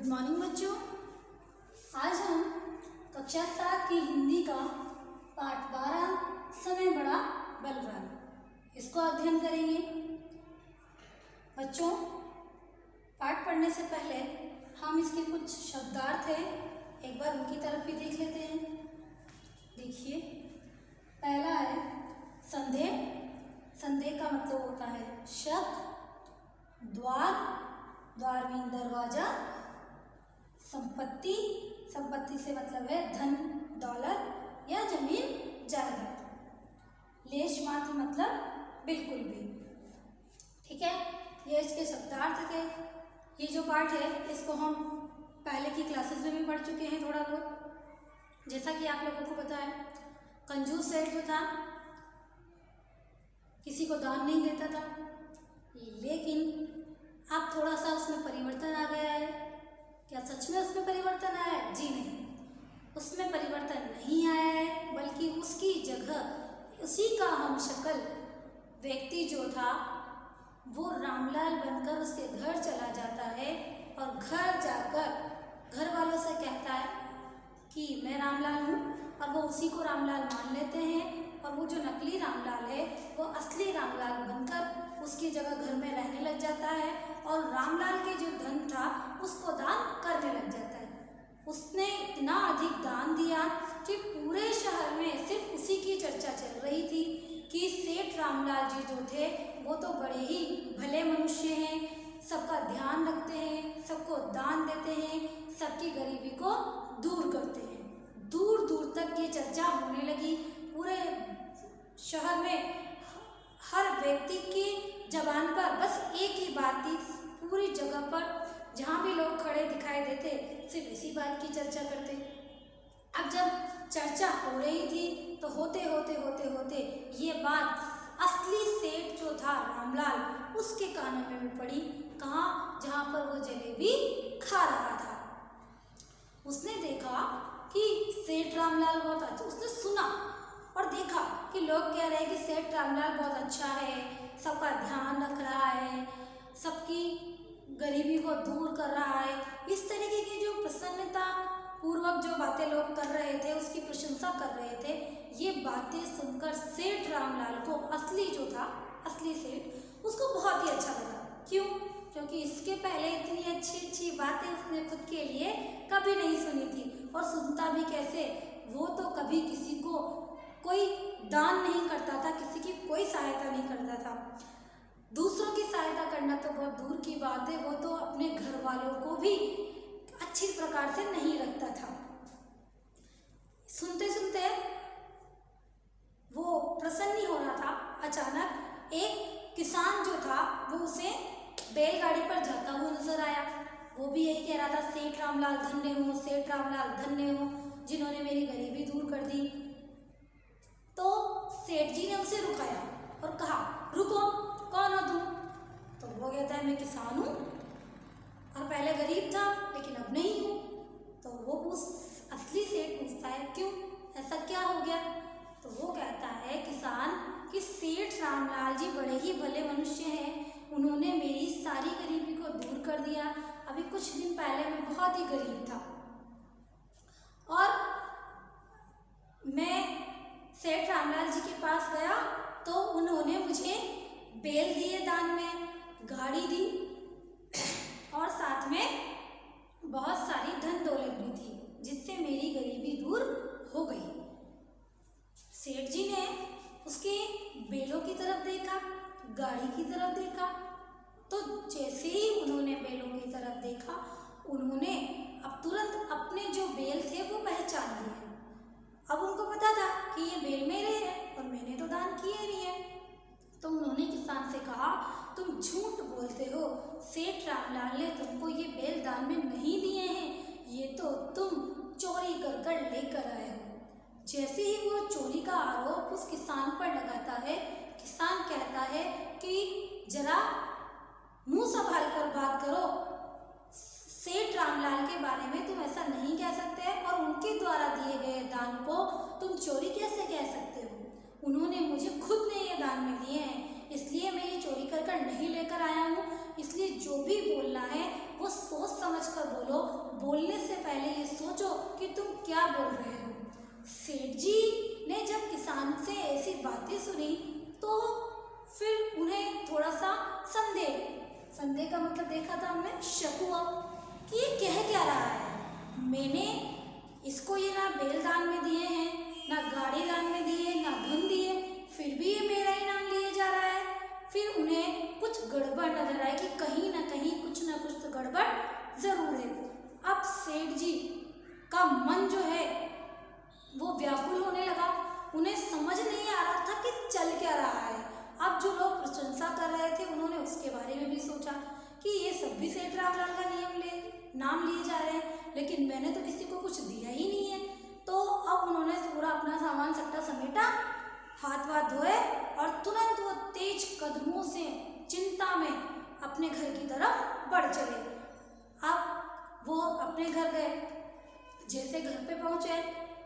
Good morning बच्चों। आज हम कक्षा 7 की हिंदी का पाठ 12 समय बड़ा बलवान इसको अध्ययन करेंगे। बच्चों, पाठ पढ़ने से पहले हम इसके कुछ शब्दार्थ हैं, एक बार उनकी तरफ भी देख लेते हैं। देखिए, पहला है संदेह। संदेह का मतलब होता है शक। द्वार, द्वार मीन दरवाजा। संपत्ति, संपत्ति से मतलब है धन दौलत या जमीन जायदाद। लेश मात्र मतलब बिल्कुल भी। ठीक है, ये इसके शब्दार्थ थे। ये जो पाठ है इसको हम पहले की क्लासेस में भी पढ़ चुके हैं थोड़ा बहुत। जैसा कि आप लोगों को पता है, कंजूस सेठ जो था किसी को दान नहीं देता था, लेकिन अब थोड़ा सा उसमें परिवर्तन आ गया है। क्या सच में उसमें परिवर्तन आया है? जी नहीं, उसमें परिवर्तन नहीं आया है, बल्कि उसकी जगह उसी का हमशक्ल व्यक्ति जो था वो रामलाल बनकर उसके घर चला जाता है और घर जाकर घर वालों से कहता है कि मैं रामलाल हूँ, और वो उसी को रामलाल मान लेते हैं। और वो जो नकली रामलाल है वो असली रामलाल बनकर उसकी जगह घर में रहने लग जाता है और रामलाल के जो धन था उसको दान करने लग जाता है। उसने इतना अधिक दान दिया कि पूरे शहर में सिर्फ उसी की चर्चा चल रही थी कि सेठ रामलाल जी जो थे वो तो बड़े ही भले मनुष्य हैं, सबका ध्यान रखते हैं, सबको दान देते हैं, सबकी गरीबी को दूर करते हैं। दूर दूर तक ये चर्चा होने लगी। पूरे शहर में हर व्यक्ति की जबान पर बस एक ही बात थी। पूरी जगह पर जहाँ भी लोग खड़े दिखाई देते सिर्फ इसी बात की चर्चा करते। अब जब चर्चा हो रही थी तो होते होते होते होते ये बात असली सेठ जो था रामलाल उसके कानों में भी पड़ी। कहाँ? जहाँ पर वो जलेबी खा रहा था। उसने देखा कि सेठ रामलाल बहुत अच्छा, उसने सुना और देखा कि लोग कह रहे हैं कि सेठ रामलाल बहुत अच्छा है, सबका ध्यान रख रहा है, सबकी गरीबी को दूर कर रहा है। इस तरीके की जो प्रसन्नता पूर्वक जो बातें लोग कर रहे थे, उसकी प्रशंसा कर रहे थे। ये बातें सुनकर सेठ रामलाल को असली जो था, असली सेठ, उसको बहुत ही अच्छा लगा। क्यों? क्योंकि इसके पहले इतनी अच्छी अच्छी बातें उसने खुद के लिए कभी नहीं सुनी थी। और सुनता भी कैसे? वो तो कभी किसी को कोई दान नहीं करता था, किसी की कोई सहायता नहीं करता था। दूसरों की सहायता करना तो बहुत दूर की बात है, वो तो अपने घर वालों को भी अच्छी प्रकार से नहीं रखता था। सुनते सुनते वो प्रसन्न ही हो रहा था। अचानक एक किसान जो था वो उसे बैलगाड़ी पर जाता हुआ नजर आया। वो भी यही कह रहा था, सेठ रामलाल धन्य हो, सेठ रामलाल धन्य हो, जिन्होंने मेरी गरीबी दूर कर दी। तो सेठ जी ने उसे रुकाया और कहा, रुको, कौन हो तुम? तो वो कहता है, मैं किसान हूँ और पहले गरीब था लेकिन अब नहीं हूँ। तो वो उस असली सेठ पूछता है, क्यों, ऐसा क्या हो गया? तो वो कहता है किसान कि सेठ रामलाल जी बड़े ही भले मनुष्य हैं, उन्होंने मेरी सारी गरीबी को दूर कर दिया। अभी कुछ दिन पहले मैं बहुत ही गरीब था और मैं सेठ रामलाल जी के पास गया तो उन्होंने मुझे बेल दिए, दान में गाड़ी दी और साथ में बहुत सारी धन दौलत भी थी, जिससे मेरी गरीबी दूर हो गई। सेठ जी ने उसके बेलों की तरफ देखा, गाड़ी की तरफ देखा, तो जैसे ही उन्होंने बेलों की तरफ देखा, उन्होंने अब तुरंत अपने जो बेल थे वो पहचान लिए। अब उनको पता था कि ये बेल मेरे हैं और मैंने तो दान किए नहीं है। तो उन्होंने किसान से कहा, तुम झूठ बोलते हो, सेठ रामलाल ने तुमको ये बेल दान में नहीं दिए हैं, ये तो तुम चोरी कर कर लेकर आए हो। जैसे ही वो चोरी का आरोप उस किसान पर लगाता है, किसान कहता है कि जरा मुंह संभाल कर बात करो, सेठ रामलाल के बारे में तुम ऐसा नहीं कह सकते और उनके द्वारा दिए गए दान को तुम चोरी कैसे कह सकते हो? उन्होंने मुझे खुद ने ये दान में दिए हैं, इसलिए मैं ये चोरी कर कर नहीं लेकर आया हूँ। इसलिए जो भी बोलना है वो सोच समझ कर बोलो। बोलने से पहले ये सोचो कि तुम क्या बोल रहे हो। सेठ जी ने जब किसान से ऐसी बातें सुनी तो फिर उन्हें थोड़ा सा संदेह का मतलब देखा था हमने, शक हुआ कि ये कह क्या रहा है। मैंने इसको ये ना बैल दान में दिए हैं, ना गाड़ी दान में दिए, ना धन दिए, फिर भी ये मेरा ही नाम लिए जा रहा है। फिर उन्हें कुछ गड़बड़ नजर आई कि कहीं ना कहीं कुछ ना कुछ तो गड़बड़ जरूर है। अब सेठ जी का मन जो है वो व्याकुल होने लगा। उन्हें समझ नहीं आ रहा था कि चल क्या रहा है। अब जो लोग प्रशंसा कर रहे थे उन्होंने उसके बारे में भी सोचा कि ये सब भी सेठ रामलाल का नाम लिए जा रहे हैं, लेकिन मैंने तो किसी को कुछ दिया ही नहीं है। तो अब उन्होंने पूरा अपना सामान सट्टा समेटा, हाथ वाथ धोए और तुरंत वो तेज कदमों से चिंता में अपने घर की तरफ बढ़ चले। अब वो अपने घर गए। जैसे घर पे पहुंचे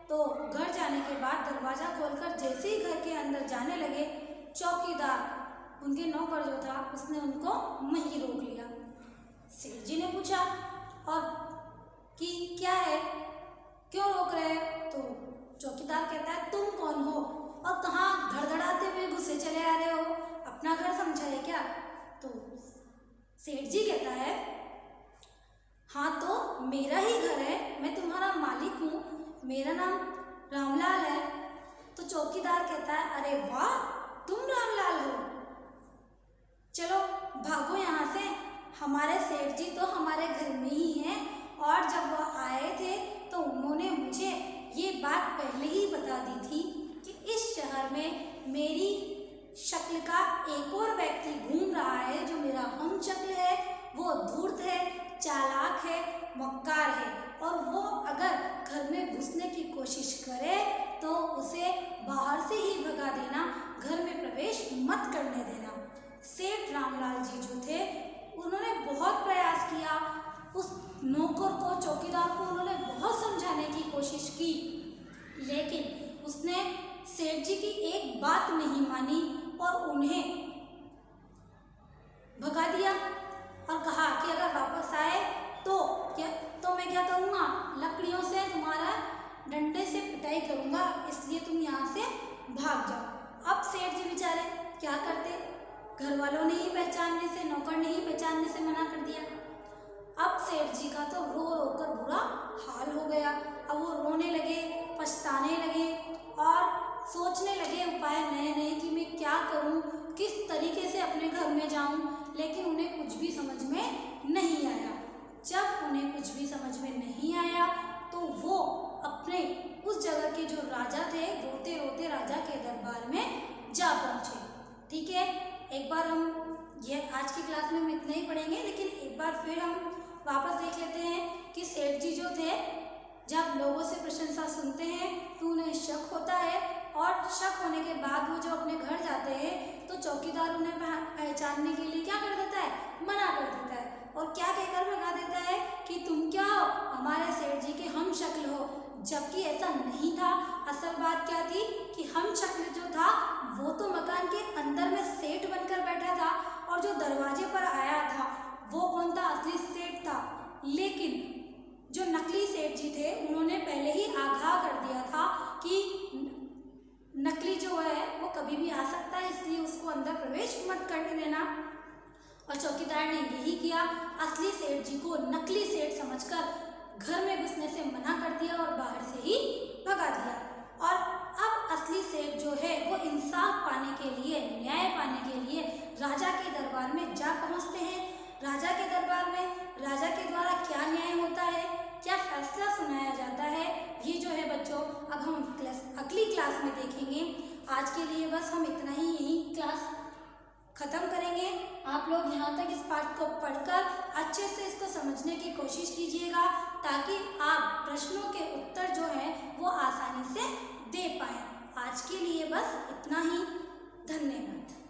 तो घर जाने के बाद दरवाजा खोलकर जैसे ही घर के अंदर जाने लगे, चौकीदार उनके नौकर जो था उसने उनको वहीं रोक लिया। सेठ जी ने पूछा और कि क्या है, क्यों रोक रहे हैं? तो चौकीदार कहता है तुम कौन हो और कहाँ धड़धड़ाते हुए गुस्से चले आ रहे हो, अपना घर समझा है क्या? तो सेठ जी कहता है हाँ तो मेरा ही घर है, मैं तुम्हारा मालिक हूँ, मेरा नाम रामलाल है। तो चौकीदार कहता है अरे वाह, तुम रामलाल हो, चलो भागो यहाँ से, हमारे सेठ जी तो हमारे घर में ही हैं और जब वो आए थे तो उन्होंने मुझे ये बात पहले ही बता दी थी कि इस शहर में मेरी शक्ल का एक और व्यक्ति घूम रहा है जो मेरा हम शक्ल है, वो धूर्त है, चालाक है, मक्कार है और वो अगर घर में घुसने की कोशिश करे तो उसे बाहर से ही भगा देना, घर में प्रवेश मत करने देना। सेठ रामलाल जी जो थे उन्होंने बहुत प्रयास किया, उस नौकर को, चौकीदार को उन्होंने बहुत समझाने की कोशिश की, लेकिन उसने सेठ जी की एक बात नहीं मानी और उन्हें भगा दिया और कहा कि अगर वापस आए तो मैं क्या करूँगा, लकड़ियों से तुम्हारा डंडे से पिटाई करूँगा, इसलिए तुम यहाँ से भाग जाओ। अब सेठ जी बेचारे क्या करते, घर वालों ने ही पहचानने से, नौकर ने ही पहचानने से मना कर दिया। अब सेठ जी का तो रो रो कर बुरा हाल हो गया। अब वो रोने लगे, पछताने लगे और सोचने लगे उपाय नए नए कि मैं क्या करूं, किस तरीके से अपने घर में जाऊं, लेकिन उन्हें कुछ भी समझ में नहीं आया। जब उन्हें कुछ भी समझ में नहीं आया तो वो अपने उस जगह के जो राजा थे, रोते रोते राजा के दरबार में जा पहुंचे। ठीक है, एक बार हम ये आज की क्लास में हम इतना ही पढ़ेंगे, लेकिन एक बार फिर हम वापस देख लेते हैं कि सेठ जी जो थे जब लोगों से प्रशंसा सुनते हैं तो उन्हें शक होता है और शक होने के बाद वो जब अपने घर जाते हैं तो चौकीदार उन्हें पहचानने के लिए क्या कर देता है, मना कर देता है और क्या कहकर भगा देता है कि तुम क्या हो, हमारे सेठ जी के हम शक्ल हो, जबकि ऐसा नहीं था। असल बात क्या थी कि हम शक्ल जो था वो तो मकान के अंदर में सेठ बनकर बैठा था और जो दरवाजे पर आया था वो कौन था, असली सेठ था। लेकिन जो नकली सेठ जी थे उन्होंने पहले ही आगाह कर दिया था कि नकली जो है वो कभी भी आ सकता है, इसलिए उसको अंदर प्रवेश मत करने देना। और चौकीदार ने यही किया, असली सेठ जी को नकली सेठ समझकर घर में घुसने से मना कर दिया और बाहर से ही भगा दिया। और अब असली सेठ जो है वो इंसाफ पाने के लिए, न्याय पाने के लिए राजा के दरबार में जा पहुंचते हैं। राजा के दरबार में राजा के द्वारा क्या न्याय होता है, क्या फैसला सुनाया जाता है, ये जो है बच्चों अब हम अगली क्लास में देखेंगे। आज के लिए बस हम इतना ही यही क्लास ख़त्म करेंगे। आप लोग यहाँ तक इस पाठ को पढ़कर अच्छे से इसको समझने की कोशिश कीजिएगा ताकि आप प्रश्नों के उत्तर जो हैं वो आसानी से दे पाएँ। आज के लिए बस इतना ही। धन्यवाद।